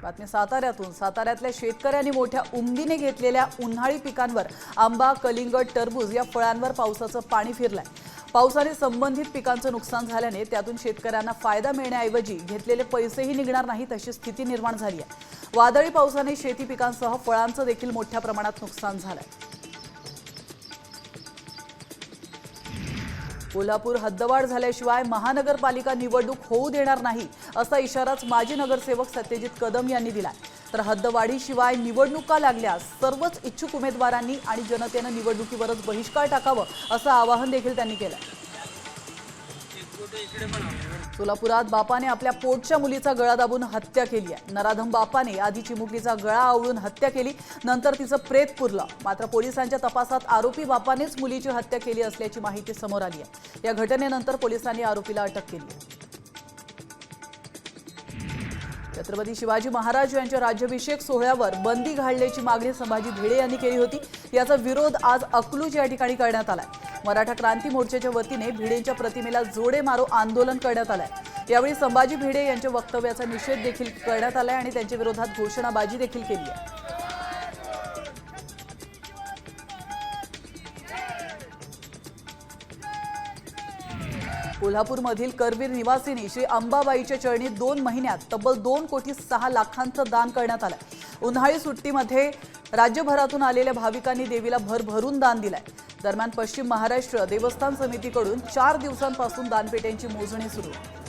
बातमी साताऱ्यातून। साताऱ्यातल्या शेतकऱ्यांनी मोठ्या उमदीने घेतलेल्या उन्हाळी पिकांवर आंबा, कलिंगड, टरबूज या फळांवर पावसाचं पाणी फिरलंय। पावसाने संबंधित पिकांचं नुकसान झाल्याने त्यातून शेतकऱ्यांना फायदा मिळण्याऐवजी घेतलेले पैसेही निघणार नाहीत अशी स्थिती निर्माण झाली आहे। वादळी पावसाने शेती पिकांसह फळांचं देखील मोठ्या प्रमाणात नुकसान झालंय। कोल्हापूर हद्दवाढ झाल्याशिवाय महानगरपालिका निवडणूक होऊ देणार नाही असा इशाराच माजी नगरसेवक सत्यजित कदम यांनी दिलाय। तर हद्दवाढीशिवाय निवडणुका लागल्यास सर्वच इच्छुक उमेदवारांनी आणि जनतेने निवडणुकीवरच बहिष्कार टाकावा असं आवाहन देखील त्यांनी केलंय। सोलापुरात बापाने आपल्या पोटच्या मुलीचा गळा दाबून हत्या केली आहे। नराधम बापाने आधी चिमुकलीचा गळा आवळून हत्या केली, नंतर तिचं प्रेत पुरलं। मात्र पोलिसांच्या तपासात आरोपी बापानेच मुलीची हत्या केली असल्याची माहिती समोर आली आहे। या घटनेनंतर पोलिसांनी आरोपीला अटक केली आहे। छत्रपती शिवाजी महाराज यांच्या राज्याभिषेक सोहळ्यावर बंदी घालण्याची मागणी संभाजी भिडे यांनी केली होती। याचा विरोध आज अकलूज या ठिकाणी करण्यात आलाय। मराठा क्रांती मोर्चाच्या वतीने भिडेंच्या प्रतिमेला जोडे मारो आंदोलन करण्यात आलंय। यावेळी संभाजी भिडे यांच्या वक्तव्याचा निषेध देखील करण्यात आलाय आणि त्यांच्या विरोधात घोषणाबाजी देखील केली आहे। कोल्हापूरमधील करवीर निवासिनी श्री अंबाबाईच्या चरणी 2 महिन्यात तब्बल 2,06,00,000चं दान करण्यात आलंय। उन्हाळी सुट्टीमध्ये राज्यभरातून आलेल्या भाविकांनी देवीला भरभरून दान दिलंय। दरम्यान पश्चिम महाराष्ट्र देवस्थान समितीकडून 4 दिवसांपासून दानपेट्यांची मोजणी सुरू आहे।